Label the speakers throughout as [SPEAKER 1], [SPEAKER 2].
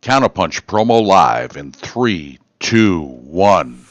[SPEAKER 1] Counterpunch promo live in 3, 2, 1.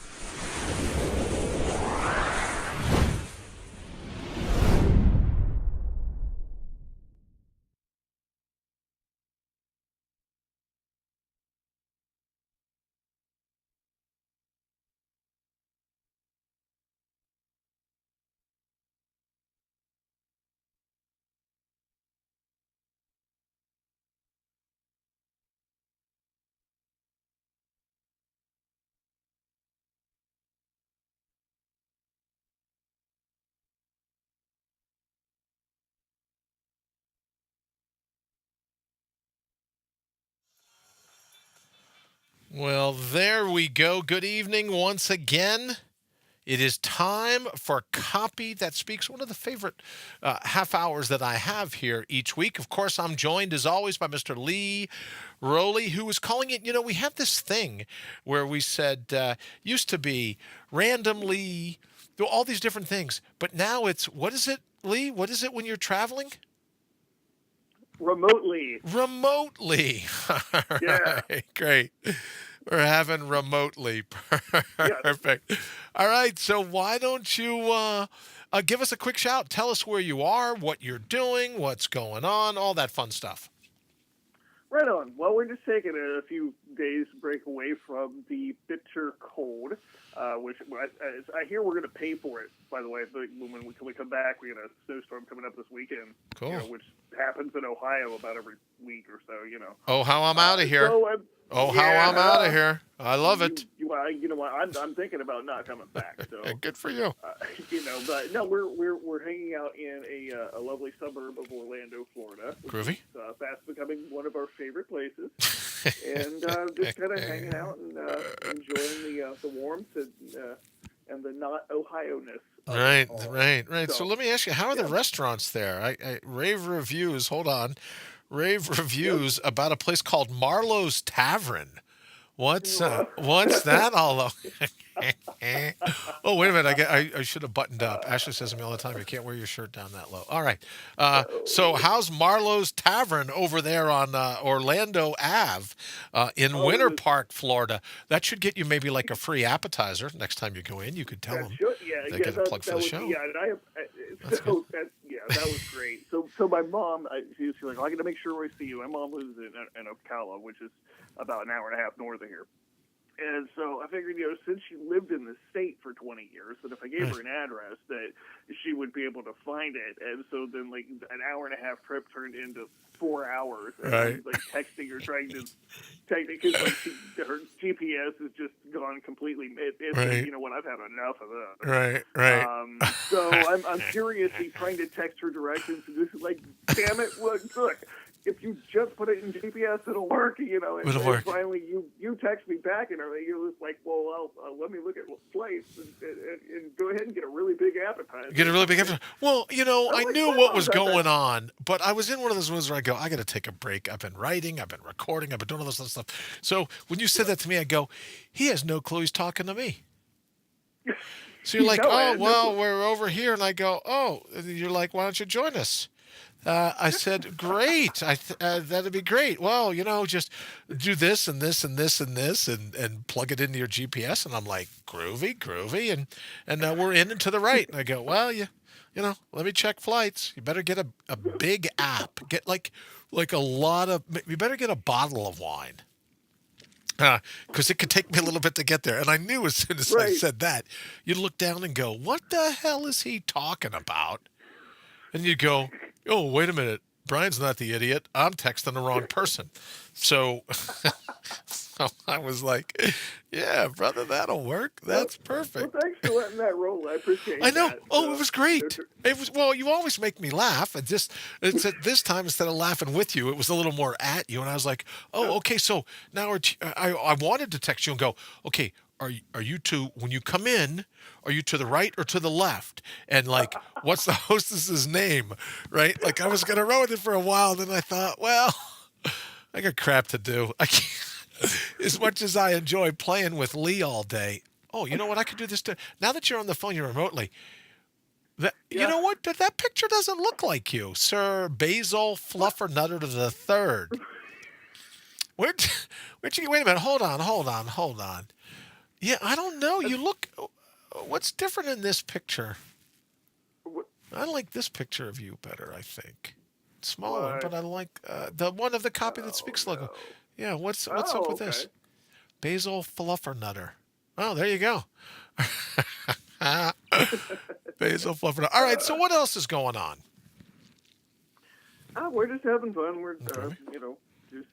[SPEAKER 2] Well, there we go. Good evening once again. It is time for Copy That Speaks, one of the favorite half hours that I have here each week. Of course, I'm joined as always by Mr. Lee Rowley, who was calling it, we have this thing where we said, used to be randomly, all these different things, but now it's, what is it, Lee? What is it when you're traveling?
[SPEAKER 3] Remotely.
[SPEAKER 2] Remotely. All
[SPEAKER 3] Yeah.
[SPEAKER 2] right, great. We're having remotely. Perfect. All right, so why don't you give us a quick shout? Tell us where you are, what you're doing, what's going on, all that fun stuff.
[SPEAKER 3] Right on. Well, we're just taking a few days break away from the bitter cold, which I hear we're going to pay for it, by the way. When we come back, we got a snowstorm coming up this weekend,
[SPEAKER 2] Cool.
[SPEAKER 3] Which happens in Ohio about every week or so,
[SPEAKER 2] Oh, how I'm out of here.
[SPEAKER 3] So,
[SPEAKER 2] how I'm out of here. I love it.
[SPEAKER 3] You know what? I'm thinking about not coming back. So
[SPEAKER 2] good for you.
[SPEAKER 3] But no, we're hanging out in a lovely suburb of Orlando, Florida.
[SPEAKER 2] Groovy.
[SPEAKER 3] Fast becoming one of our favorite places, and just kind of hanging out and enjoying the warmth and the not Ohio-ness.
[SPEAKER 2] Right. So let me ask you, how are the restaurants there? I rave reviews. Hold on. Rave reviews about a place called Marlos Tavern. What's that all about? Oh, wait a minute. I should have buttoned up. Ashley says to me all the time, you can't wear your shirt down that low. All right. So how's Marlo's Tavern over there on Orlando Ave in Winter Park, Florida? That should get you maybe like a free appetizer next time you go in. You could tell them. They get a plug for the show.
[SPEAKER 3] Yeah, that was great. So my mom, she was like, I got to make sure we see you. My mom lives in Ocala, which is about an hour and a half north of here. And so I figured, since she lived in the state for 20 years, that if I gave her an address, that she would be able to find it. And so then, like, an hour and a half trip turned into 4 hours. And I was, like, texting her, trying to text because, like, her GPS has just gone completely. You know what? I've had enough of that.
[SPEAKER 2] Right.
[SPEAKER 3] So I'm seriously trying to text her directions. And this is like, damn it! Look. If you just put it in GPS, it'll work,
[SPEAKER 2] It'll work.
[SPEAKER 3] Finally, you text me back, and you're just like, well, let me look at flights and go ahead and get a really big appetizer.
[SPEAKER 2] Well, I knew what was going on, but I was in one of those moods where I go, I got to take a break. I've been writing, I've been recording, I've been doing all this other stuff. So when you said that to me, I go, he has no clue he's talking to me. So you're like, we're over here, and I go, and you're like, why don't you join us? I said, great. That'd be great. Well, just do this and this and this and this and plug it into your GPS. And I'm like, groovy. And we're in and to the right. And I go, well, let me check flights. You better get a big app. Get like you better get a bottle of wine. Because it could take me a little bit to get there. And I knew as soon as I said that, you'd look down and go, what the hell is he talking about? And you'd go, oh, wait a minute. Brian's not the idiot. I'm texting the wrong person. So I was like, yeah, brother, that'll work. That's perfect.
[SPEAKER 3] Well, thanks for letting that roll. I appreciate it.
[SPEAKER 2] I know. It was great. You always make me laugh. It's at this time, instead of laughing with you, it was a little more at you. And I was like, okay, so now I wanted to text you and go, okay, are you when you come in, are you to the right or to the left? And like, what's the hostess's name? Right? Like, I was going to run with it for a while. Then I thought, well, I got crap to do. I can't, as much as I enjoy playing with Lee all day. Oh, you know what? I could do this too. Now that you're on the phone, you're remotely. You know what? That picture doesn't look like you, Sir Basil Fluffernutter III. Wait a minute. Hold on. Yeah, I don't know. You look. What's different in this picture?
[SPEAKER 3] What?
[SPEAKER 2] I like this picture of you better. I think smaller,
[SPEAKER 3] Why?
[SPEAKER 2] but I like the one of the copy that
[SPEAKER 3] Oh
[SPEAKER 2] speaks logo.
[SPEAKER 3] no.
[SPEAKER 2] Yeah. What's up
[SPEAKER 3] Oh,
[SPEAKER 2] with
[SPEAKER 3] okay.
[SPEAKER 2] this? Basil Fluffernutter. Oh, there you go. Basil Fluffernutter. All right. So what else is going on?
[SPEAKER 3] We're just having fun. We're
[SPEAKER 2] Okay.
[SPEAKER 3] just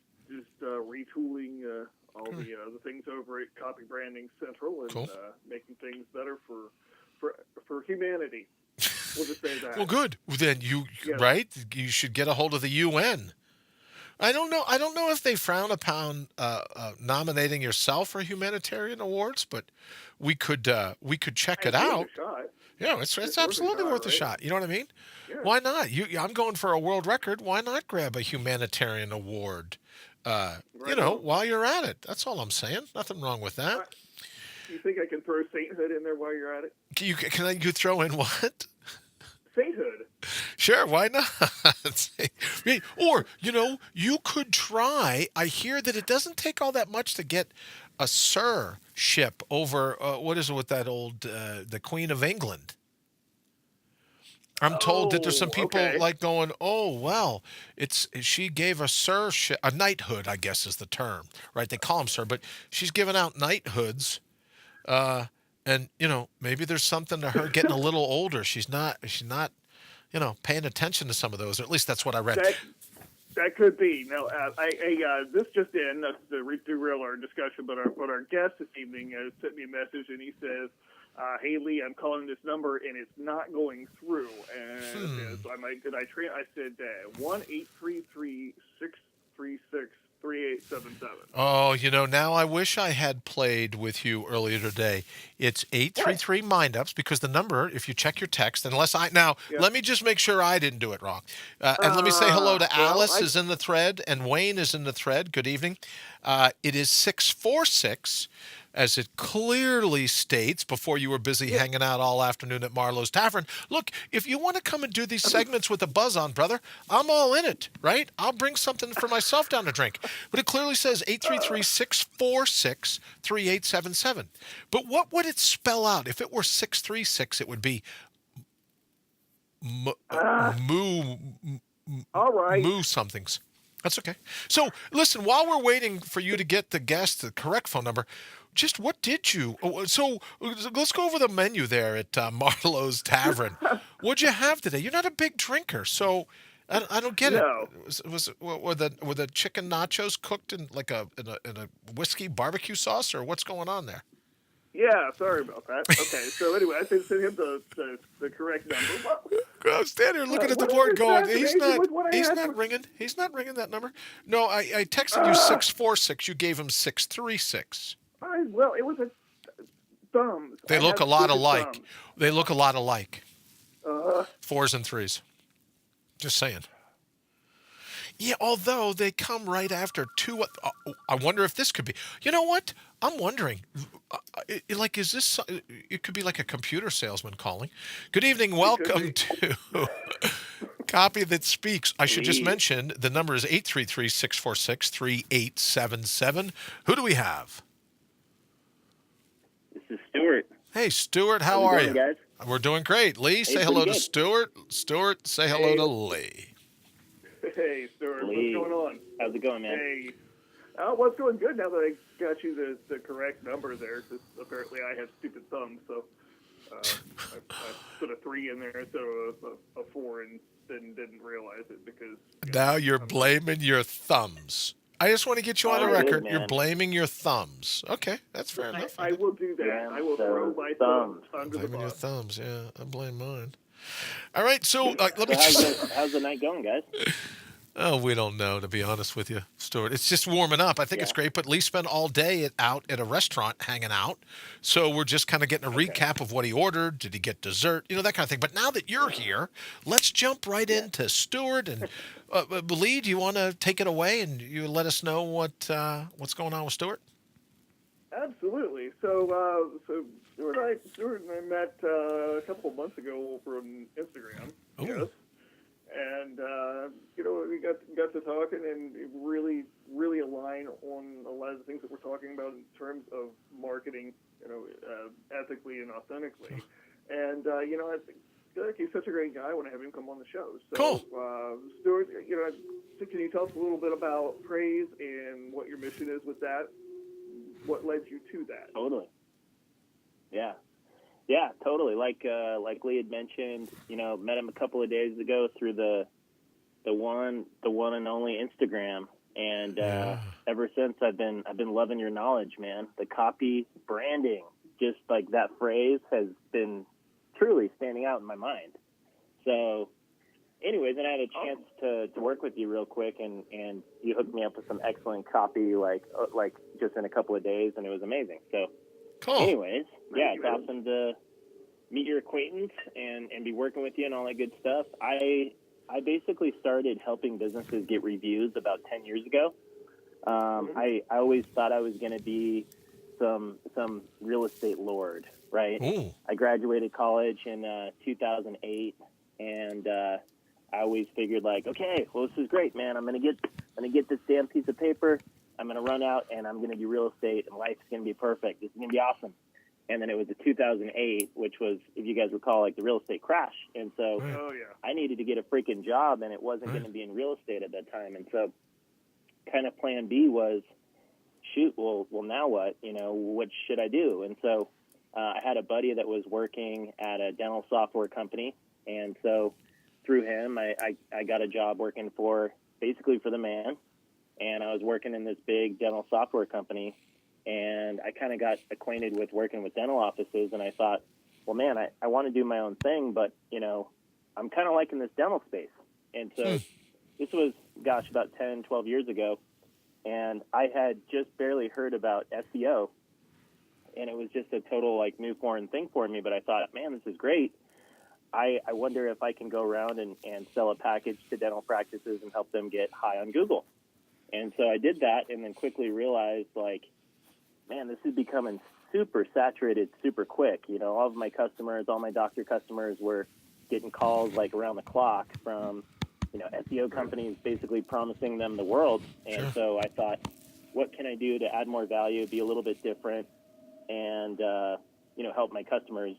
[SPEAKER 3] retooling all the things over at Copy Branding Central and
[SPEAKER 2] Cool.
[SPEAKER 3] making things better for humanity. We'll just say that.
[SPEAKER 2] Well, good. Then
[SPEAKER 3] Yes.
[SPEAKER 2] right. You should get a hold of the UN. I don't know. I don't know if they frown upon nominating yourself for humanitarian awards, but we could check it
[SPEAKER 3] It's worth
[SPEAKER 2] out.
[SPEAKER 3] a shot.
[SPEAKER 2] Yeah, it's
[SPEAKER 3] It's
[SPEAKER 2] absolutely worth a
[SPEAKER 3] right?
[SPEAKER 2] shot. You know what I mean?
[SPEAKER 3] Yeah.
[SPEAKER 2] Why not? I'm going for a world record. Why not grab a humanitarian award?
[SPEAKER 3] Right on.
[SPEAKER 2] While you're at it. That's all I'm saying. Nothing wrong with that.
[SPEAKER 3] You think I can throw sainthood in there while you're at it?
[SPEAKER 2] You throw in what?
[SPEAKER 3] Sainthood.
[SPEAKER 2] Sure, why not? Or, you could try. I hear that it doesn't take all that much to get a Sir ship over, what is it with that old, the Queen of England? I'm told that there's some people
[SPEAKER 3] okay.
[SPEAKER 2] like going, oh, well, she gave a Sir ship, a knighthood, I guess is the term, right? They call them Sir, but she's giving out knighthoods. And, maybe there's something to her getting a little older. She's not, paying attention to some of those, or at least that's what I read.
[SPEAKER 3] That could be. Now, this just in, not to derail our discussion, but our guest this evening sent me a message, and he says, "Hey Lee, I'm calling this number, and it's not going through." And so I said 1-833-636-3877.
[SPEAKER 2] Oh, now I wish I had played with you earlier today. It's 833 Mind-Ups because the number, if you check your text, let me just make sure I didn't do it wrong. And let me say hello to Alice is in the thread and Wayne is in the thread. Good evening. It is 646, as it clearly states before you were busy hanging out all afternoon at Marlos Tavern. Look, if you want to come and do these segments with a buzz on, brother, I'm all in it, right? I'll bring something for myself down to drink. But it clearly says 833-646-3877. But what would it spell out? If it were 636, it would be moo
[SPEAKER 3] all right.
[SPEAKER 2] moo somethings. That's okay. So, listen, while we're waiting for you to get the correct phone number, just what did you... So, let's go over the menu there at Marlo's Tavern. What'd you have today? You're not a big drinker, so I don't get
[SPEAKER 3] No.
[SPEAKER 2] it. Were the chicken nachos cooked in like in a whiskey barbecue sauce, or what's going on there?
[SPEAKER 3] Yeah, sorry about that. Okay, so anyway, I sent him the correct number.
[SPEAKER 2] I'm standing here looking at the
[SPEAKER 3] what
[SPEAKER 2] board
[SPEAKER 3] is
[SPEAKER 2] going,
[SPEAKER 3] fascinating with what I
[SPEAKER 2] he's
[SPEAKER 3] had
[SPEAKER 2] not
[SPEAKER 3] was-
[SPEAKER 2] ringing. He's not ringing that number. No, I texted you 646. You gave him 636.
[SPEAKER 3] Well, it was a thumbs.
[SPEAKER 2] They
[SPEAKER 3] I
[SPEAKER 2] look a
[SPEAKER 3] have
[SPEAKER 2] lot
[SPEAKER 3] stupid
[SPEAKER 2] alike.
[SPEAKER 3] thumbs.
[SPEAKER 2] They look a lot alike.
[SPEAKER 3] Uh,
[SPEAKER 2] 4s and 3s. Just saying. Yeah, although they come right after 2. I wonder if this could be. You know what? I'm wondering. Is this? It could be like a computer salesman calling. Good evening. Welcome to Copy That Speaks. I should just mention the number is 833-646-3877. Who do we have?
[SPEAKER 4] This is Stuart.
[SPEAKER 2] Hey, Stuart. How
[SPEAKER 4] How's
[SPEAKER 2] are
[SPEAKER 4] it
[SPEAKER 2] you?
[SPEAKER 4] going, guys?
[SPEAKER 2] We're doing great. Lee, say
[SPEAKER 4] pretty
[SPEAKER 2] hello to
[SPEAKER 4] good.
[SPEAKER 2] Stuart. Stuart, say hello to Lee.
[SPEAKER 3] hey, Stuart,
[SPEAKER 4] Lee.
[SPEAKER 3] what's going on?
[SPEAKER 4] How's it going, man?
[SPEAKER 3] Hey. What's going good now that I got you the correct number there? Because apparently I have stupid thumbs, so I put a 3 in there instead of a 4 and didn't realize it because...
[SPEAKER 2] Now you're blaming your thumbs. I just want to get you on the record.
[SPEAKER 4] man.
[SPEAKER 2] You're blaming your thumbs. Okay, that's fair enough.
[SPEAKER 3] I will do that. I will throw my thumbs under the
[SPEAKER 2] Blaming your
[SPEAKER 3] bus.
[SPEAKER 2] thumbs, yeah. I blame mine. All right, so let me
[SPEAKER 4] So
[SPEAKER 2] just...
[SPEAKER 4] how's the night going, guys?
[SPEAKER 2] Oh, we don't know, to be honest with you, Stuart. It's just warming up. I think it's great, but Lee spent all day out at a restaurant hanging out. So we're just kind of getting a recap of what he ordered. Did he get dessert? That kind of thing. But now that you're here, let's jump right into Stuart. And Lee, do you want to take it away and you let us know what's going on with Stuart?
[SPEAKER 3] Absolutely. So Stuart and I met a couple of months ago over on Instagram.
[SPEAKER 2] Ooh.
[SPEAKER 3] Yes. And we got to talking and really align on a lot the things that we're talking about in terms of marketing, ethically and authentically. And I think he's such a great guy. I want to have him come on the show. So,
[SPEAKER 2] Cool.
[SPEAKER 3] Stuart, can you tell us a little bit about Praze and what your mission is with that? What led you to that?
[SPEAKER 4] Totally. Yeah, totally. Like Lee had mentioned, met him a couple of days ago through the one and only Instagram, and ever since I've been loving your knowledge, man. The copy, branding, just like that phrase has been truly standing out in my mind. So, anyways, and I had a chance to work with you real quick, and you hooked me up with some excellent copy, like just in a couple of days, and it was amazing. So,
[SPEAKER 2] Cool.
[SPEAKER 4] anyways, it's awesome to meet your acquaintance and be working with you and all that good stuff. I basically started helping businesses get reviews about 10 years ago. I always thought I was going to be some real estate lord, right?
[SPEAKER 2] Ooh.
[SPEAKER 4] I graduated college in 2008, and I always figured like, okay, well, this is great, man. I'm gonna get this damn piece of paper. I'm gonna run out and I'm gonna do real estate, and life's gonna be perfect. This is gonna be awesome. And then it was the 2008, which was, if you guys recall, like the real estate crash. And so I needed to get a freaking job, and it wasn't going to be in real estate at that time. And so kind of plan B was, shoot, well, now what? What should I do? And so I had a buddy that was working at a dental software company. And so through him, I got a job working basically for the man. And I was working in this big dental software company. And I kind of got acquainted with working with dental offices, and I thought, well, man, I want to do my own thing, but, I'm kind of liking this dental space. And so this was, about 10, 12 years ago, and I had just barely heard about SEO, and it was just a total, new foreign thing for me, but I thought, man, this is great. I wonder if I can go around and sell a package to dental practices and help them get high on Google. And so I did that, and then quickly realized, man, this is becoming super saturated super quick. All of my customers, all my doctor customers were getting calls around the clock from, SEO companies basically promising them the world. And so I thought, what can I do to add more value, be a little bit different, and, help my customers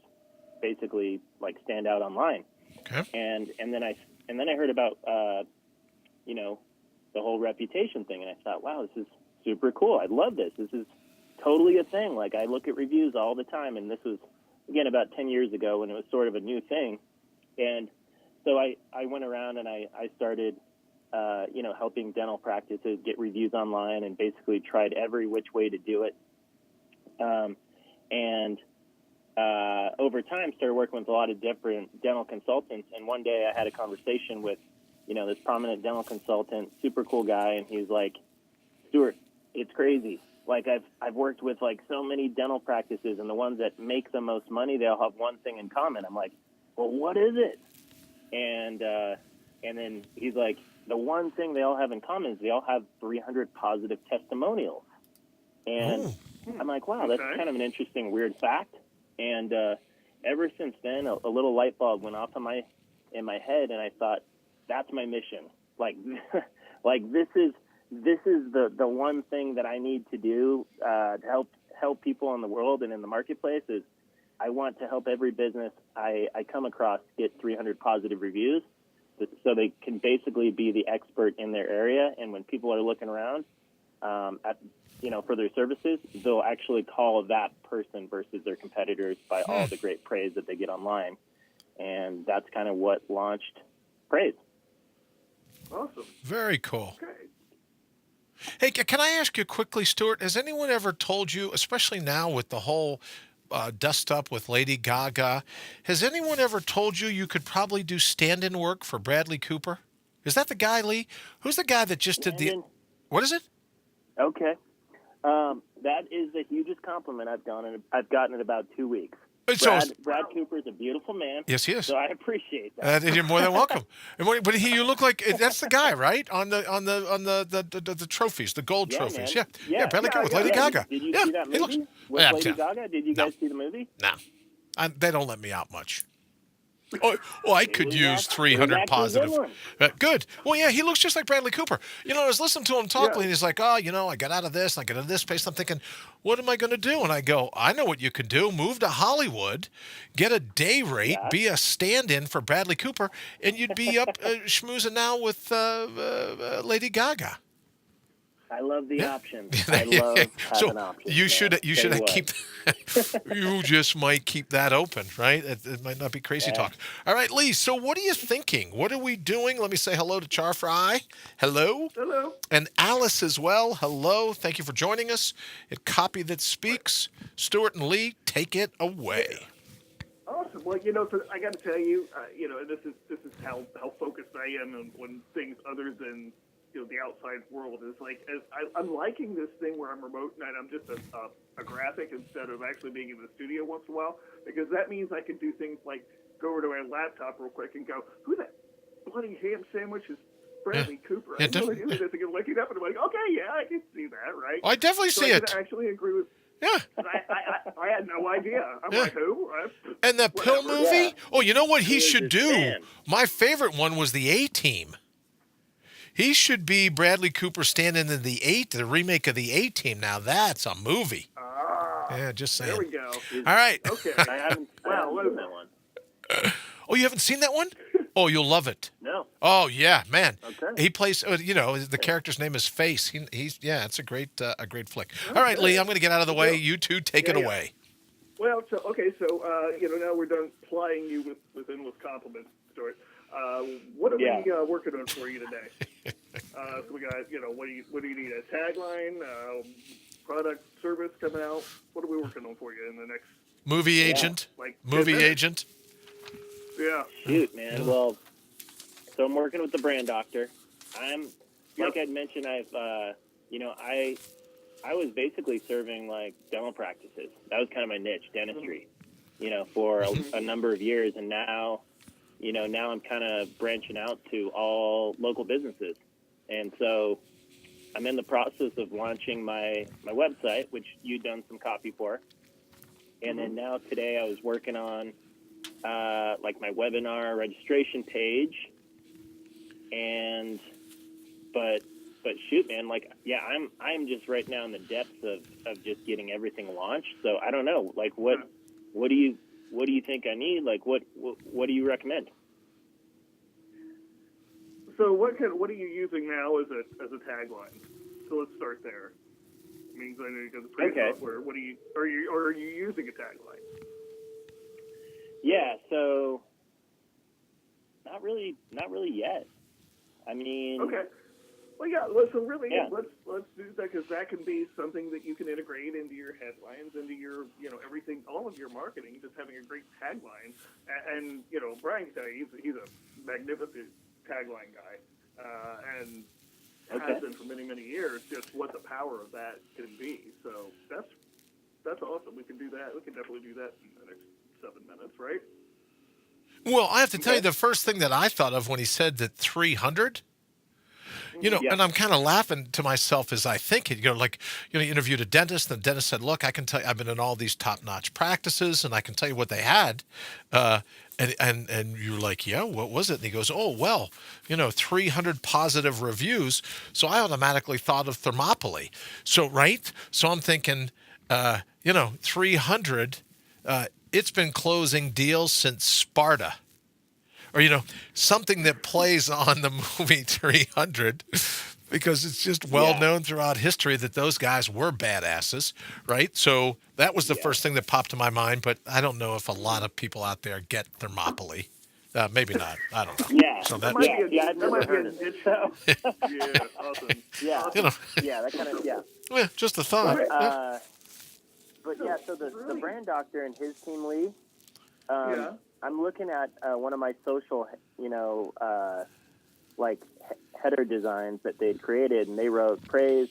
[SPEAKER 4] basically stand out online.
[SPEAKER 2] Okay.
[SPEAKER 4] And then I heard about, the whole reputation thing. And I thought, wow, this is super cool. I love this. This is totally a thing. I look at reviews all the time, and this was, again, about 10 years ago when it was sort of a new thing. And so I went around and I started, helping dental practices get reviews online, and basically tried every which way to do it. And over time, started working with a lot of different dental consultants. And one day I had a conversation with, this prominent dental consultant, super cool guy, and he's like, Stuart, it's crazy. I've worked with so many dental practices, and the ones that make the most money, they all have one thing in common. I'm like, well, what is it? And then he's like, the one thing they all have in common is they all have 300 positive testimonials. And I'm like, wow, that's kind of an interesting, weird fact. And ever since then, a little light bulb went off in my head, and I thought, that's my mission. This is the one thing that I need to do to help people in the world and in the marketplace. Is I want to help every business I come across get 300 positive reviews, so they can basically be the expert in their area. And when people are looking around for their services, they'll actually call that person versus their competitors by all the great praise that they get online. And that's kind of what launched Praze.
[SPEAKER 3] Awesome.
[SPEAKER 2] Very cool.
[SPEAKER 3] Okay.
[SPEAKER 2] Hey, can I ask you quickly, Stuart, has anyone ever told you, especially now with the whole dust up with Lady Gaga, has anyone ever told you could probably do stand-in work for Bradley Cooper? Is that the guy, Lee? Who's the guy that just did the... What is it?
[SPEAKER 4] Okay. That is the hugest compliment I've gotten in about 2 weeks. Brad Cooper is a beautiful man.
[SPEAKER 2] Yes, he is.
[SPEAKER 4] So I appreciate that.
[SPEAKER 2] You're more than welcome. But you look like that's the guy, right? On the trophies, the gold trophies.
[SPEAKER 4] Man.
[SPEAKER 2] Yeah. Bradley Cooper with Lady Gaga.
[SPEAKER 4] Did you see that movie with Lady Gaga? Did you guys see the movie?
[SPEAKER 2] No, they don't let me out much. Oh, I could use 300 positive. Good. Well, yeah, he looks just like Bradley Cooper. I was listening to him talk, and he's like, I got out of this, and I got out of this place. I'm thinking, what am I going to do? And I go, I know what you could do. Move to Hollywood, get a day rate, be a stand-in for Bradley Cooper, and you'd be up schmoozing now with Lady Gaga.
[SPEAKER 4] I love the options. I love having options.
[SPEAKER 2] You should keep. You just might keep that open, right? It might not be crazy talk. All right, Lee. So, what are you thinking? What are we doing? Let me say hello to Char Fry. Hello.
[SPEAKER 3] Hello.
[SPEAKER 2] And Alice as well. Hello. Thank you for joining us. At Copy That Speaks, Stuart and Lee, take it away.
[SPEAKER 3] Awesome. Well, so I got to tell you, this is how focused I am on things other than the outside world. Is like I'm liking this thing where I'm remote and I'm just a graphic instead of actually being in the studio once in a while, because that means I can do things like go over to my laptop real quick and go, who that bloody ham sandwich is Bradley Cooper? I really do this and look it up and I'm like, okay, yeah, I can see that, right?
[SPEAKER 2] I definitely see it.
[SPEAKER 3] I actually agree with.
[SPEAKER 2] Yeah.
[SPEAKER 3] I had no idea. I'm like, who?
[SPEAKER 2] And that Pill movie?
[SPEAKER 4] Yeah.
[SPEAKER 2] Oh, you know what he should do? My favorite one was the A-Team. He should be Bradley Cooper standing in the remake of the A-Team. Now that's a movie. Yeah, just saying.
[SPEAKER 3] There we go.
[SPEAKER 2] All right.
[SPEAKER 3] Okay.
[SPEAKER 4] I haven't seen that one.
[SPEAKER 2] Oh, you haven't seen that one? Oh, you'll love it.
[SPEAKER 4] No.
[SPEAKER 2] Oh yeah, man.
[SPEAKER 4] Okay.
[SPEAKER 2] He plays. The character's name is Face. It's a great flick. All right, Lee. I'm going to get out of the way. You two take it away.
[SPEAKER 3] Well, so now we're done plying you with endless compliments, Stuart. What are we working on for you today? So we got, what do you need? A tagline, product, service coming out? What are we working on for you in the next?
[SPEAKER 2] Movie agent.
[SPEAKER 3] Like
[SPEAKER 2] movie agent.
[SPEAKER 3] Yeah.
[SPEAKER 4] Shoot, man. Well, so I'm working with the brand doctor. Like I'd mentioned, I was basically serving like dental practices. That was kind of my niche, dentistry, for a number of years. And now, now I'm kind of branching out to all local businesses. And so I'm in the process of launching my website, which you've done some copy for. And then now today I was working on like my webinar registration page. But shoot, man, I'm just right now in the depths of just getting everything launched. So I don't know, like what do you think I need? Like what do you recommend?
[SPEAKER 3] So what are you using now as a tagline? So let's start there. I mean, I know you got the free software. Are you using a tagline?
[SPEAKER 4] Yeah, so not really yet. I mean,
[SPEAKER 3] okay. Well, yeah. So really, let's do that, because that can be something that you can integrate into your headlines, into your everything, all of your marketing. Just having a great tagline, and Brian can tell you he's a magnificent tagline guy, and has been for many years. Just what the power of that can be. So that's awesome. We can do that. We can definitely do that in the next 7 minutes, right?
[SPEAKER 2] Well, I have to tell you, the first thing that I thought of when he said that 300, and I'm kind of laughing to myself as I think it, you interviewed a dentist, and the dentist said, look, I can tell you, I've been in all these top-notch practices, and I can tell you what they had. And you're like, yeah, what was it? And he goes, oh, well, 300 positive reviews. So I automatically thought of Thermopylae. So I'm thinking, 300, it's been closing deals since Sparta. Or, something that plays on the movie 300, because it's just well known throughout history that those guys were badasses, right? So that was the first thing that popped to my mind, but I don't know if a lot of people out there get Thermopylae. Maybe not. I don't know.
[SPEAKER 4] Yeah.
[SPEAKER 2] So
[SPEAKER 4] I've never heard of it. So.
[SPEAKER 3] Yeah, awesome.
[SPEAKER 4] Yeah. Yeah, that kind of,
[SPEAKER 2] Yeah, just a thought.
[SPEAKER 4] But yeah, so the brand doctor and his team, Lee, I'm looking at one of my social, header designs that they'd created, and they wrote, Praze,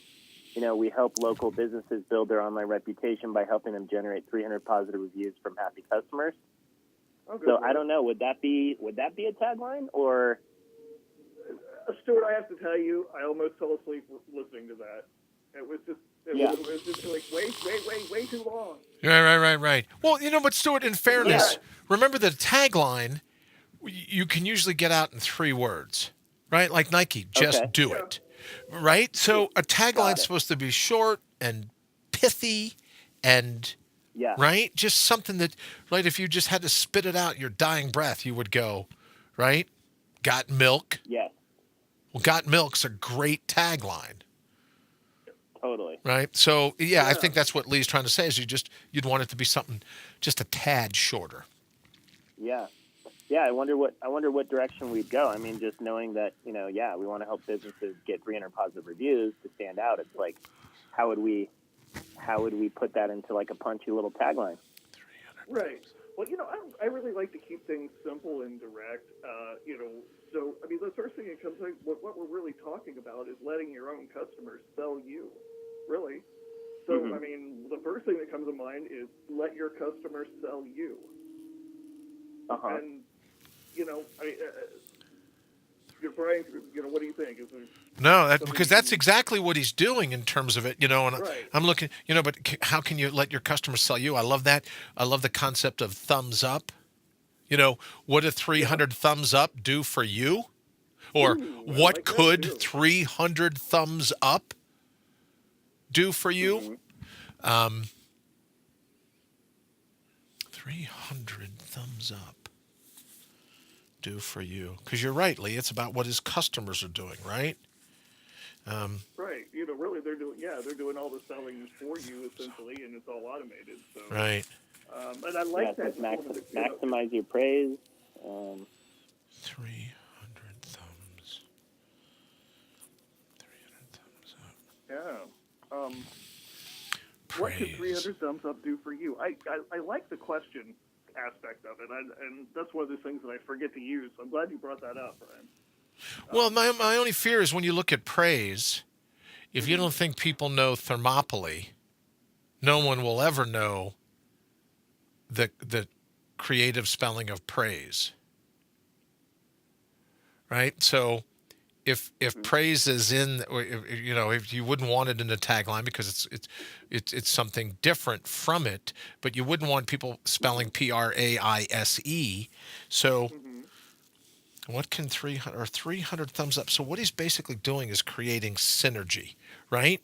[SPEAKER 4] we help local businesses build their online reputation by helping them generate 300 positive reviews from happy customers.
[SPEAKER 3] Okay,
[SPEAKER 4] so I don't know, would that be a tagline, or?
[SPEAKER 3] Stuart, I have to tell you, I almost fell asleep listening to that. It was just like way too long.
[SPEAKER 2] Right. Well, but Stuart, in fairness, remember the tagline you can usually get out in 3 words, right? Like Nike,
[SPEAKER 4] Okay.
[SPEAKER 2] just do
[SPEAKER 3] Yeah.
[SPEAKER 2] it, right? So a
[SPEAKER 4] Got
[SPEAKER 2] tagline's
[SPEAKER 4] it.
[SPEAKER 2] supposed to be short and pithy and,
[SPEAKER 4] Yeah.
[SPEAKER 2] right? Just something that, right, if you just had to spit it out your dying breath, you would go, right? Got milk?
[SPEAKER 4] Yes.
[SPEAKER 2] Well, got milk's a great tagline,
[SPEAKER 4] Totally.
[SPEAKER 2] right? So, yeah, I
[SPEAKER 3] Yeah.
[SPEAKER 2] think that's what Lee's trying to say is you'd want it to be something just a tad shorter.
[SPEAKER 4] Yeah. Yeah, I wonder what direction we'd go. I mean, just knowing that, we want to help businesses get 300 positive reviews to stand out. It's like, how would we put that into like a punchy little tagline?
[SPEAKER 3] Right. Well, I really like to keep things simple and direct. So I mean, the first thing that comes like what we're really talking about is letting your own customers sell you, really. So
[SPEAKER 4] Mhm.
[SPEAKER 3] I mean, the first thing that comes to mind is let your customers sell you.
[SPEAKER 4] Uh-huh.
[SPEAKER 3] And Brian, what do you think? Is there
[SPEAKER 2] No,
[SPEAKER 3] something
[SPEAKER 2] because
[SPEAKER 3] you
[SPEAKER 2] that's
[SPEAKER 3] can-
[SPEAKER 2] exactly what he's doing in terms of it, And
[SPEAKER 3] Right.
[SPEAKER 2] I'm looking, but how can you let your customers sell you? I love that. I love the concept of thumbs up. What do 300 thumbs up do for you? Or
[SPEAKER 3] Ooh, I
[SPEAKER 2] what
[SPEAKER 3] like that
[SPEAKER 2] could
[SPEAKER 3] too.
[SPEAKER 2] 300 thumbs up do for you?
[SPEAKER 3] Mhm.
[SPEAKER 2] 300 thumbs up do for you. Because you're right, Lee. It's about what his customers are doing, right?
[SPEAKER 3] Right. Really, they're doing all the selling for you essentially, and it's all automated. So,
[SPEAKER 2] Right.
[SPEAKER 3] and I like
[SPEAKER 4] Yeah,
[SPEAKER 3] that.
[SPEAKER 4] so maximize your praise.
[SPEAKER 2] 300 thumbs. 300 thumbs up.
[SPEAKER 3] Yeah. What could
[SPEAKER 2] Praise.
[SPEAKER 3] 300 thumbs up do for you? I like the question aspect of it, and that's one of the things that I forget to use. So I'm glad you brought that up, Brian.
[SPEAKER 2] Well, my only fear is when you look at praise, if you don't think people know Thermopylae, no one will ever know the creative spelling of praise. Right? So if praise is in, or if you wouldn't want it in the tagline because it's something different from it, but you wouldn't want people spelling Praise. So what can 300 thumbs up? So what he's basically doing is creating synergy, right?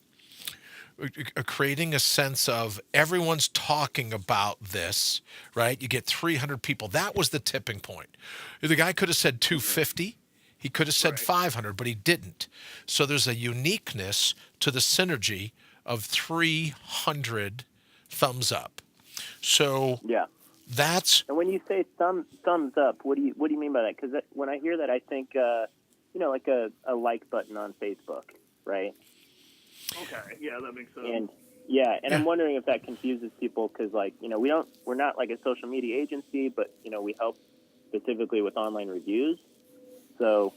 [SPEAKER 2] Creating a sense of everyone's talking about this, right? You get 300 people. That was the tipping point. The guy could have said 250. He could have said
[SPEAKER 3] Right.
[SPEAKER 2] 500, but he didn't. So there's a uniqueness to the synergy of 300 thumbs up. So
[SPEAKER 4] Yeah.
[SPEAKER 2] that's
[SPEAKER 4] And when you say thumbs up, what do you mean by that? Because when I hear that, I think like a like button on Facebook, right?
[SPEAKER 3] Okay. Yeah, that makes sense.
[SPEAKER 4] And
[SPEAKER 2] Yeah.
[SPEAKER 4] I'm wondering if that confuses people because we're not like a social media agency, but we help specifically with online reviews. So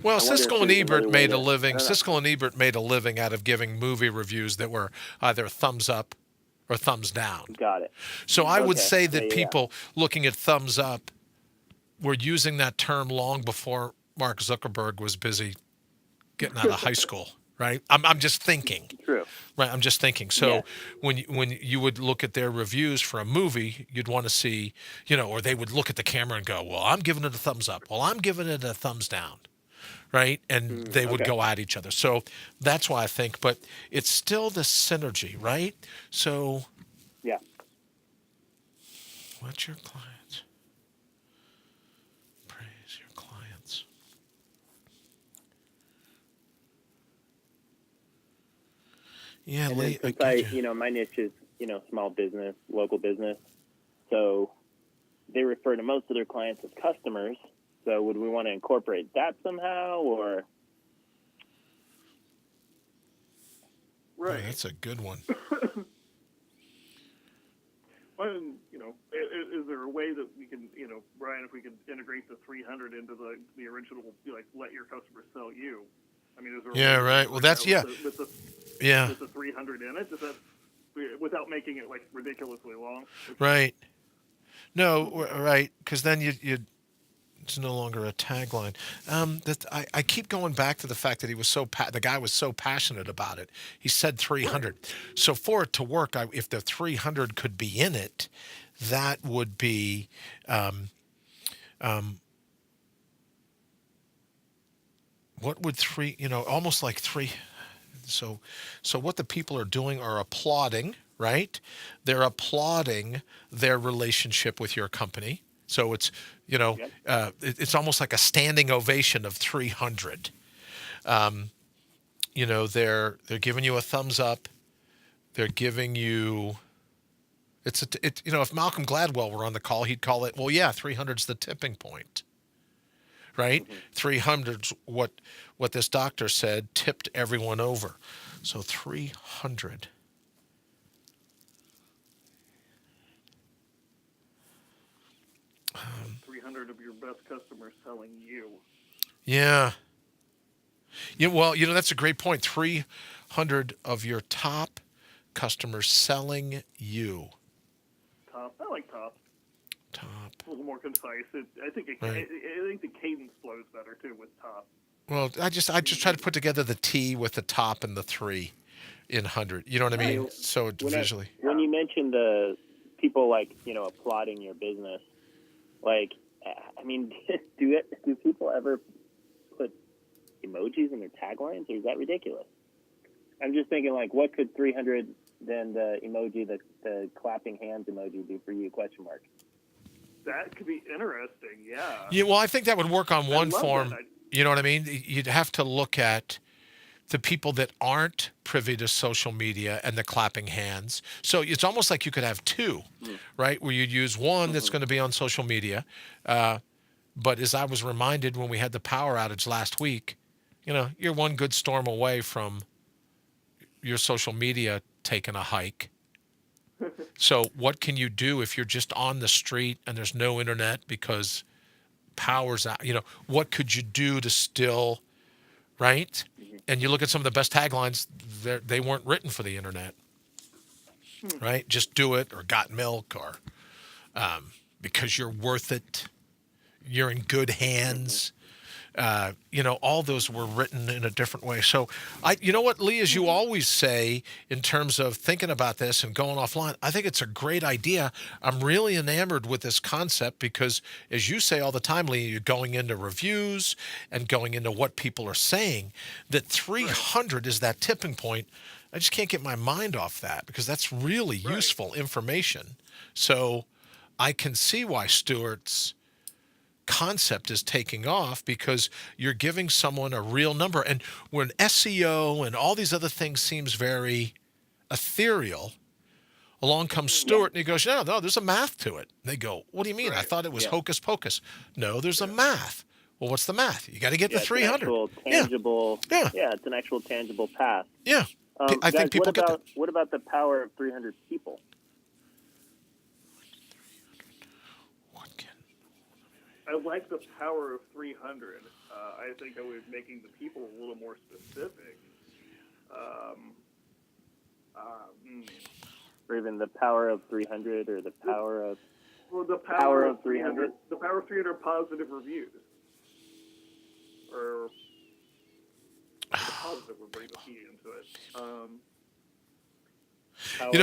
[SPEAKER 2] well,
[SPEAKER 4] I wonder if
[SPEAKER 2] Siskel and
[SPEAKER 4] there's another
[SPEAKER 2] Ebert
[SPEAKER 4] way
[SPEAKER 2] made
[SPEAKER 4] to-
[SPEAKER 2] a living.
[SPEAKER 4] I don't know.
[SPEAKER 2] Siskel and Ebert made a living out of giving movie reviews that were either thumbs up or thumbs down.
[SPEAKER 4] Got it.
[SPEAKER 2] So I would
[SPEAKER 4] Okay.
[SPEAKER 2] say
[SPEAKER 4] Yeah,
[SPEAKER 2] that
[SPEAKER 4] yeah.
[SPEAKER 2] people looking at thumbs up were using that term long before Mark Zuckerberg was busy getting out of high school. Right? I'm just thinking.
[SPEAKER 4] True.
[SPEAKER 2] Right, I'm just thinking. So
[SPEAKER 4] Yeah.
[SPEAKER 2] when you would look at their reviews for a movie, you'd want to see, or they would look at the camera and go, "Well, I'm giving it a thumbs up. Well, I'm giving it a thumbs down." Right? And they would
[SPEAKER 4] okay.
[SPEAKER 2] go at each other. So that's why I think, but it's still the synergy, right? So
[SPEAKER 4] Yeah.
[SPEAKER 2] what's your clients? Praise your clients. Yeah,
[SPEAKER 4] And
[SPEAKER 2] Lee,
[SPEAKER 4] then since
[SPEAKER 2] I get you.
[SPEAKER 4] my niche is, small business, local business. So they refer to most of their clients as customers. So would we want to incorporate that somehow or?
[SPEAKER 2] Oh,
[SPEAKER 3] right.
[SPEAKER 2] that's a good one.
[SPEAKER 3] Well, is there a way that we can, Brian, if we could integrate the 300 into the original, let your customers sell you? I mean, is there?
[SPEAKER 2] Yeah,
[SPEAKER 3] a way
[SPEAKER 2] right.
[SPEAKER 3] to
[SPEAKER 2] Well,
[SPEAKER 3] work
[SPEAKER 2] that's
[SPEAKER 3] that with
[SPEAKER 2] yeah.
[SPEAKER 3] the 300 in it? Does that without making it like ridiculously long?
[SPEAKER 2] Right. No, right, because then it's no longer a tagline. That I keep going back to the fact that he was the guy was so passionate about it. He said 300. So for it to work, if the 300 could be in it, that would be what would three, almost like three. So what the people are doing are applauding, right? They're applauding their relationship with your company. So it's,
[SPEAKER 4] Yep.
[SPEAKER 2] it's almost like a standing ovation of 300. They're giving you a thumbs up. They're giving you, if Malcolm Gladwell were on the call, he'd call it, well, yeah, 300's the tipping point, right? 300's what this doctor said tipped everyone over. So 300.
[SPEAKER 3] 300 of your best customers selling you.
[SPEAKER 2] Yeah. Yeah, well, that's a great point. 300 of your top customers selling you.
[SPEAKER 3] Top. I like top.
[SPEAKER 2] Top.
[SPEAKER 3] A little more concise. I think
[SPEAKER 2] Right.
[SPEAKER 3] I think the cadence flows better too with top.
[SPEAKER 2] Well, I just try to put together the T with the top and the 3 in 100. You know what I mean?
[SPEAKER 4] Right.
[SPEAKER 2] So visually.
[SPEAKER 4] When you mentioned the people applauding your business, I mean, do people ever put emojis in their taglines, or is that ridiculous? I'm just thinking, what could 300 then the emoji, the clapping hands emoji do for you? Question mark.
[SPEAKER 3] That could be interesting. Yeah.
[SPEAKER 2] Yeah, well, I think that would work on one
[SPEAKER 3] love
[SPEAKER 2] form.
[SPEAKER 3] that.
[SPEAKER 2] You know what I mean? You'd have to look at the people that aren't privy to social media and the clapping hands. So it's almost like you could have two, right? Where you'd use one that's going to be on social media. But as I was reminded when we had the power outage last week, you're one good storm away from your social media taking a hike. So what can you do if you're just on the street and there's no internet because power's out? What could you do to still, right? And you look at some of the best taglines, they weren't written for the internet, right? Just do it, or got milk, or because you're worth it, you're in good hands. All those were written in a different way. So you know what, Lee, as you always say, in terms of thinking about this and going offline, I think it's a great idea. I'm really enamored with this concept because, as you say all the time, Lee, you're going into reviews and going into what people are saying, that 300 is that tipping point. I just can't get my mind off that because that's really useful information. So I can see why Stuart's concept is taking off, because you're giving someone a real number. And when SEO and all these other things seems very ethereal, along comes Stuart and he goes, no, there's a math to it. And they go, what do you mean? I thought it was hocus pocus. No, there's a math. Well, what's the math? You got to get to 300.
[SPEAKER 4] Tangible. Yeah, it's an actual tangible path.
[SPEAKER 2] Yeah. I think people get that.
[SPEAKER 4] What about the power of 300 people?
[SPEAKER 3] I like the power of 300. I think I was making the people a little more specific.
[SPEAKER 4] Or even the power of 300, or the power of...
[SPEAKER 3] Well, the
[SPEAKER 4] power of 300.
[SPEAKER 3] The power of 300 positive reviews. Or... positive would bring the key into it.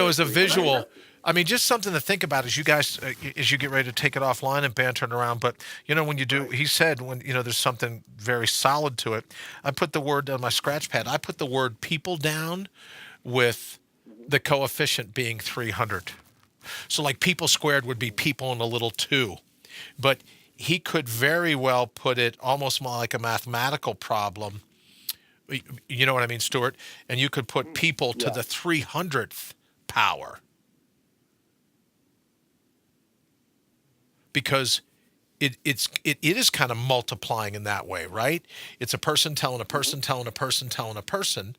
[SPEAKER 2] As a visual, I mean, just something to think about as you guys, as you get ready to take it offline and bantering around. But, when you do, he said, when, there's something very solid to it, I put the word on my scratch pad. I put the word people down with the coefficient being 300. So like people squared would be people and a little 2. But he could very well put it almost more like a mathematical problem. You know what I mean, Stuart? And you could put people to the 300th power. Because it is kind of multiplying in that way, right? It's a person telling a person, telling a person, telling a person.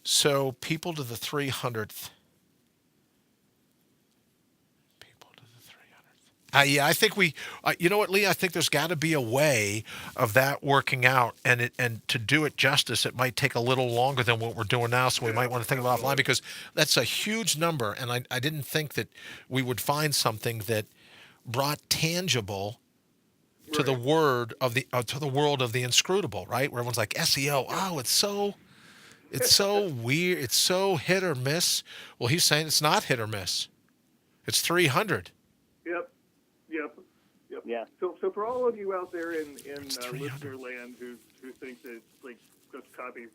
[SPEAKER 2] So people to the 300th. Yeah, I think you know what, Lee? I think there's got to be a way of that working out, and to do it justice, it might take a little longer than what we're doing now. So we might want to think about offline, because that's a huge number, and I didn't think that we would find something that brought tangible to the word of to the world of the inscrutable, right? Where everyone's like SEO, it's so weird, it's so hit or miss. Well, he's saying it's not hit or miss. It's 300.
[SPEAKER 4] Yeah.
[SPEAKER 3] So for all of you out there in listener land who think that like just copy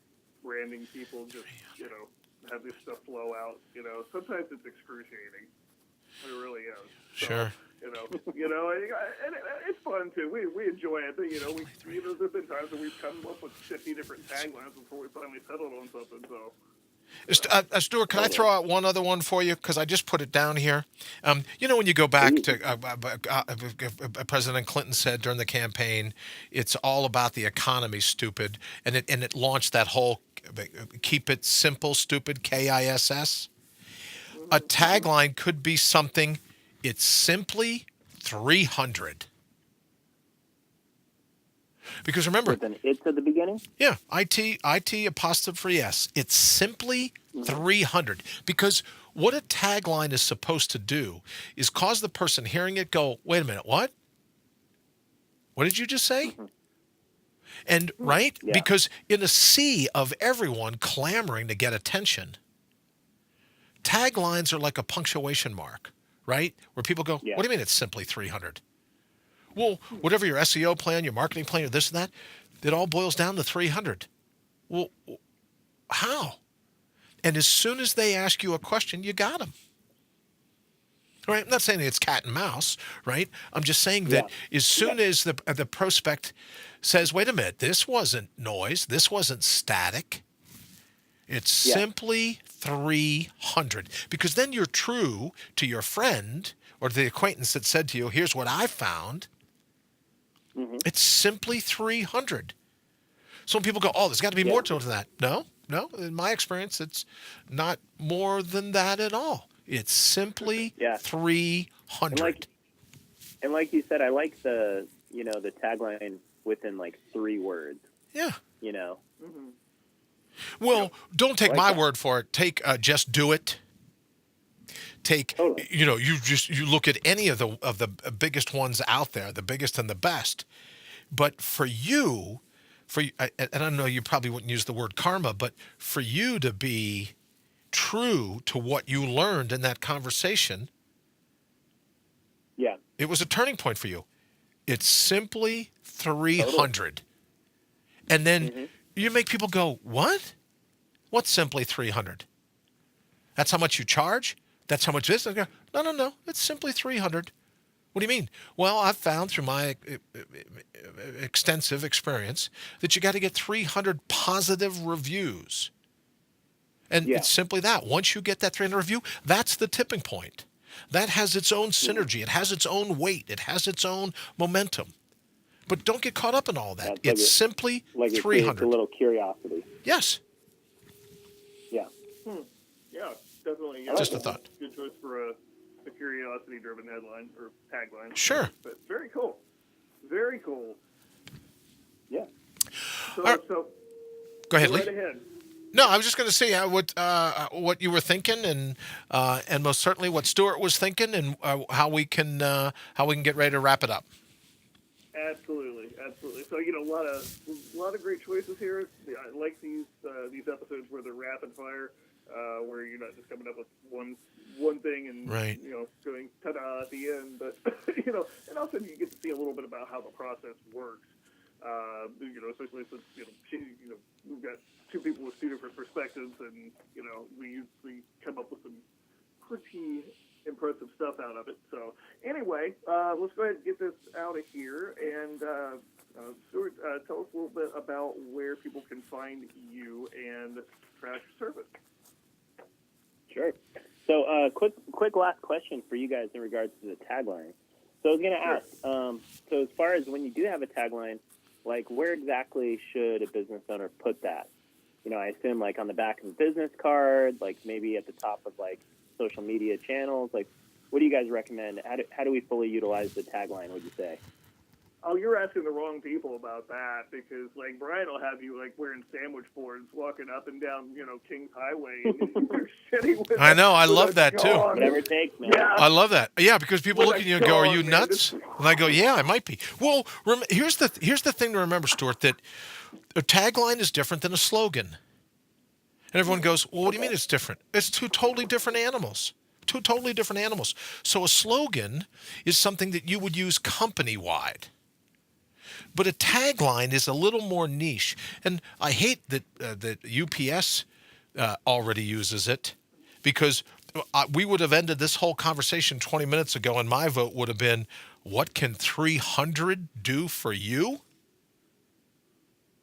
[SPEAKER 3] branding people just have this stuff flow out, sometimes it's excruciating. It really is. So,
[SPEAKER 2] Sure.
[SPEAKER 3] and it's fun too. We enjoy it, but there've been times when we've come up with 50 different taglines before we finally settled on something. So.
[SPEAKER 2] Stuart, can I throw out one other one for you? Because I just put it down here. When you go back to President Clinton said during the campaign, it's all about the economy, stupid, and it launched that whole keep it simple, stupid, KISS. A tagline could be something. It's simply 300. Because remember,
[SPEAKER 4] with an "it's" at the beginning.
[SPEAKER 2] Yeah, IT apostrophe S. It's simply 300. Because what a tagline is supposed to do is cause the person hearing it go, wait a minute, what? What did you just say? And right?
[SPEAKER 4] Yeah.
[SPEAKER 2] Because in a sea of everyone clamoring to get attention, taglines are like a punctuation mark, right? Where people go, what do you mean it's simply 300? Well, whatever your SEO plan, your marketing plan, or this and that, it all boils down to 300. Well, how? And as soon as they ask you a question, you got them. Right? I'm not saying it's cat and mouse, right? I'm just saying that as soon as the prospect says, wait a minute, this wasn't noise, this wasn't static, it's simply 300. Because then you're true to your friend or the acquaintance that said to you, here's what I found. It's simply 300. Some people go, there's got to be more to it than that. No. In my experience, it's not more than that at all. It's simply 300.
[SPEAKER 4] And like you said, I like the the tagline within like 3 words.
[SPEAKER 2] Yeah.
[SPEAKER 3] Mm-hmm.
[SPEAKER 2] Well, don't take my word for it. Take just do it. Take you look at any of the biggest ones out there, the biggest and the best. But for you, and I know you probably wouldn't use the word karma, but for you to be true to what you learned in that conversation, it was a turning point for you. It's simply 300. And then you make people go, what? What's simply 300? That's how much you charge? That's how much this? No. It's simply 300. What do you mean? Well, I've found through my extensive experience that you got to get 300 positive reviews. And it's simply that. Once you get that 300 review, that's the tipping point. That has its own synergy. It has its own weight. It has its own momentum. But don't get caught up in all that. It's simply 300.
[SPEAKER 4] It's a little curiosity.
[SPEAKER 2] Yes.
[SPEAKER 4] Yeah.
[SPEAKER 3] Yeah, definitely.
[SPEAKER 2] Just a thought.
[SPEAKER 3] Good choice for a curiosity-driven headline or tagline.
[SPEAKER 2] Sure.
[SPEAKER 3] But very cool. Very cool.
[SPEAKER 4] Yeah.
[SPEAKER 3] So
[SPEAKER 2] go ahead, Lee.
[SPEAKER 3] Right ahead.
[SPEAKER 2] No, I was just going to say what you were thinking, and most certainly what Stuart was thinking, and how we can get ready to wrap it up.
[SPEAKER 3] Absolutely. So a lot of great choices here. I like these episodes where they're rapid fire, where you're not just coming up with one thing and going ta-da at the end, but and also you get to see a little bit about how the process works. Especially since we've got 2 people with 2 different perspectives, and we usually come up with some pretty impressive stuff out of it. So anyway, let's go ahead and get this out of here. And Stuart, tell us a little bit about where people can find you and perhaps your service.
[SPEAKER 4] Sure. So quick last question for you guys in regards to the tagline. So I was going to ask, so as far as when you do have a tagline, like where exactly should a business owner put that? I assume like on the back of the business card, like maybe at the top of like social media channels. Like, what do you guys recommend? How do we fully utilize the tagline, would you say?
[SPEAKER 3] Oh, you're asking the wrong people about that, because like Brian will have you like wearing sandwich boards, walking up and down, Kings Highway. And you're shitting with
[SPEAKER 2] I know, I love that too.
[SPEAKER 4] Whatever it takes, man.
[SPEAKER 3] Yeah.
[SPEAKER 2] I love that. Yeah, because people look at you and go, "Are you nuts?" And I go, "Yeah, I might be." Well, here's the thing to remember, Stuart, that a tagline is different than a slogan. And everyone goes, "Well, what do you mean it's different?" It's 2 totally different animals. two totally different animals. So a slogan is something that you would use company-wide. But a tagline is a little more niche. And I hate that UPS already uses it, because we would have ended this whole conversation 20 minutes ago, and my vote would have been, what can 300 do for you?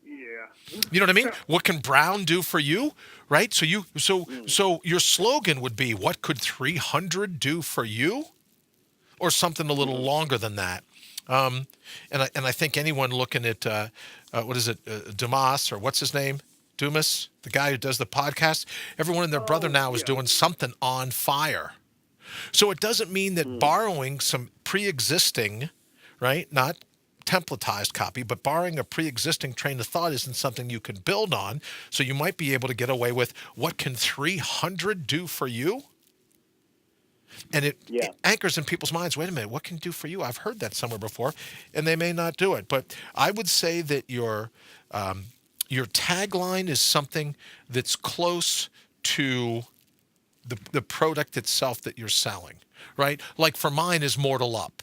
[SPEAKER 3] Yeah.
[SPEAKER 2] You know what I mean? What can Brown do for you? Right? So your slogan would be, what could 300 do for you? Or something a little longer than that. And I think anyone looking at, what is it, Dumas, or what's his name? Dumas, the guy who does the podcast, everyone and their brother now is doing something on fire. So it doesn't mean that borrowing some pre-existing, right, not templatized copy, but borrowing a pre-existing train of thought isn't something you can build on. So you might be able to get away with, what can 300 do for you? And it anchors in people's minds, wait a minute, what can it do for you? I've heard that somewhere before, and they may not do it. But I would say that your tagline is something that's close to the product itself that you're selling, right? Like for mine is Mortal Up.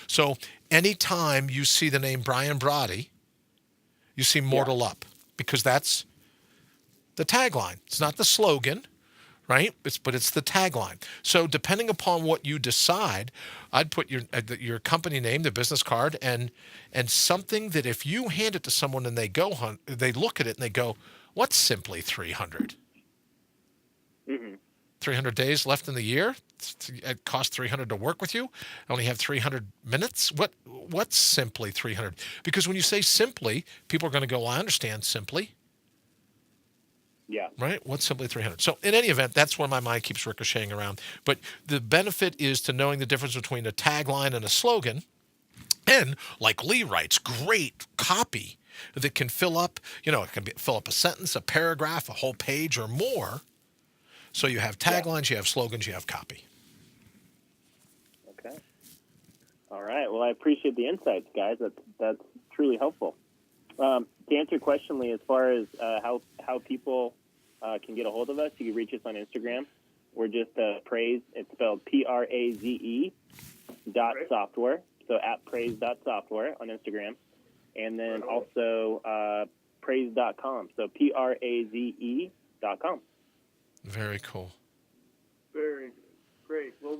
[SPEAKER 2] So anytime you see the name Brian Brawdy, you see Mortal Up, because that's the tagline. It's not the slogan, right? But it's the tagline. So depending upon what you decide, I'd put your company name, the business card, and something that if you hand it to someone and they look at it and they go, what's simply 300? 300 days left in the year. It costs 300 to work with you. I only have 300 minutes. What's simply 300? Because when you say simply, people are going to go, well, I understand simply.
[SPEAKER 4] Yeah.
[SPEAKER 2] Right? What's simply 300? So in any event, that's where my mind keeps ricocheting around. But the benefit is to knowing the difference between a tagline and a slogan. And like Lee writes, great copy that can fill up, it can fill up a sentence, a paragraph, a whole page or more. So you have taglines, you have slogans, you have copy.
[SPEAKER 4] Okay. All right. Well, I appreciate the insights, guys. That's truly helpful. To answer your question, Lee, as far as how people can get a hold of us, you can reach us on Instagram. We're just Praze. It's spelled Praze .software. So at praze.software on Instagram. And then also praze.com. So praze.com.
[SPEAKER 2] Very cool.
[SPEAKER 3] Very great. Well,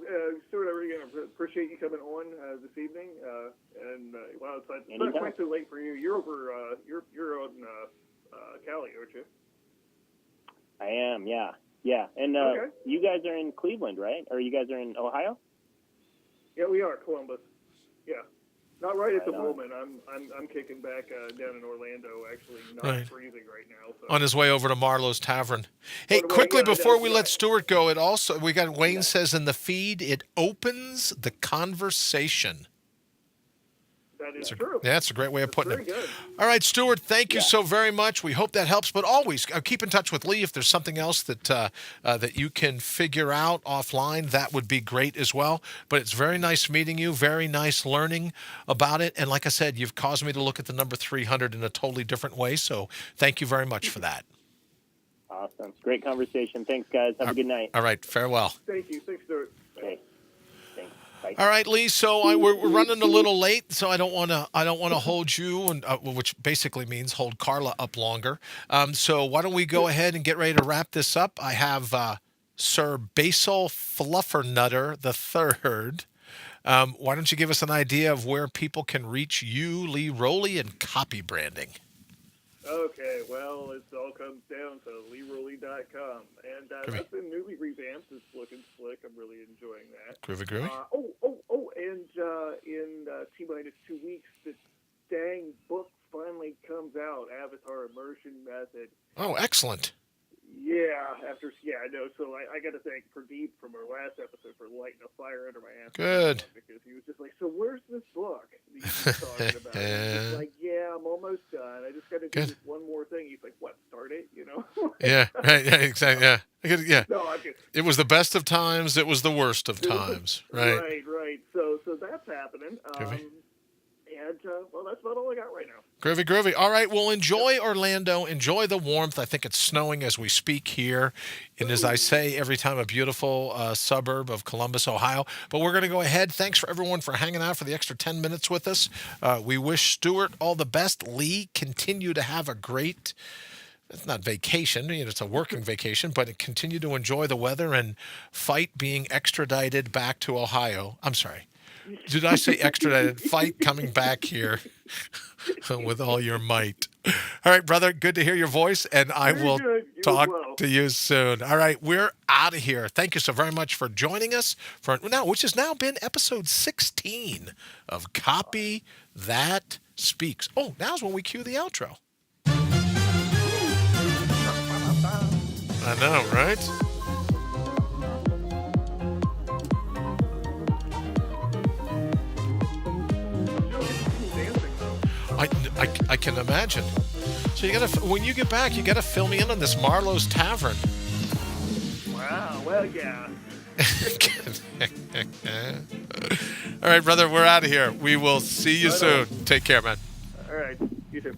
[SPEAKER 3] Stuart, I really appreciate you coming on this evening. Wow, it's not quite so late for you. You're over. You're on Cali, aren't you?
[SPEAKER 4] I am. Yeah. And you guys are in Cleveland, right? Or you guys are in Ohio?
[SPEAKER 3] Yeah, we are Columbus. Yeah. Not right at the moment. I'm kicking back down in Orlando, actually not freezing right now. So.
[SPEAKER 2] On his way over to Marlos Tavern. Hey, quickly before we let Stuart go, we got Wayne says in the feed, it opens the conversation.
[SPEAKER 3] That is true.
[SPEAKER 2] Yeah, that's a great way of putting it.
[SPEAKER 3] Very good.
[SPEAKER 2] All right, Stuart, thank you so very much. We hope that helps. But always keep in touch with Lee. If there's something else that you can figure out offline, that would be great as well. But it's very nice meeting you. Very nice learning about it. And like I said, you've caused me to look at the number 300 in a totally different way. So thank you very much for that.
[SPEAKER 4] Awesome. Great conversation. Thanks, guys. Have a good night.
[SPEAKER 2] All right. Farewell.
[SPEAKER 3] Thank you. Thanks, Stuart.
[SPEAKER 4] Okay. Bye.
[SPEAKER 2] All right, Lee. So we're running a little late, so I don't want to hold you, and which basically means hold Carla up longer. So why don't we go ahead and get ready to wrap this up? I have Sir Basil Fluffernutter III. Why don't you give us an idea of where people can reach you, Lee Rowley, and copy branding?
[SPEAKER 3] Okay, well, it all comes down to LeeRowley.com. And that's been newly revamped. It's looking slick. I'm really enjoying that.
[SPEAKER 2] Groovy.
[SPEAKER 3] And in T-minus 2 weeks, the dang book finally comes out, Avatar Immersion Method.
[SPEAKER 2] Oh, excellent.
[SPEAKER 3] Yeah, I know. So I got to thank Pradeep from our last episode for lighting a fire under my ass.
[SPEAKER 2] Good.
[SPEAKER 3] Because he was just like, so where's this book that you were talking about? And he's like, yeah, I'm almost done. I just got to do this one more thing. He's like, what, start it,
[SPEAKER 2] Yeah, right, yeah, exactly, yeah.
[SPEAKER 3] No, I'm just,
[SPEAKER 2] it was the best of times. It was the worst of times, right?
[SPEAKER 3] Right. So that's happening. Well, that's about all I got right now.
[SPEAKER 2] Groovy, groovy. All right, well, enjoy Orlando. Enjoy the warmth. I think it's snowing as we speak here. And as I say every time, a beautiful suburb of Columbus, Ohio. But we're going to go ahead. Thanks for everyone for hanging out for the extra 10 minutes with us. We wish Stuart all the best. Lee, continue to have a great, it's not vacation, it's a working vacation, but continue to enjoy the weather and fight being extradited back to Ohio. I'm sorry. Did I say extradited? Fight coming back here with all your might. All right, brother, good to hear your voice, and I will talk to you soon. All right, we're out of here. Thank you so very much for joining us for now, which has now been episode 16 of Copy That Speaks. Oh, now's when we cue the outro. I know, right? I can imagine. So you gotta, when you get back, you gotta fill me in on this Marlos Tavern.
[SPEAKER 3] Wow. Well, yeah.
[SPEAKER 2] All right, brother, we're out of here. We will see you soon. Take care, man.
[SPEAKER 3] All right. You too.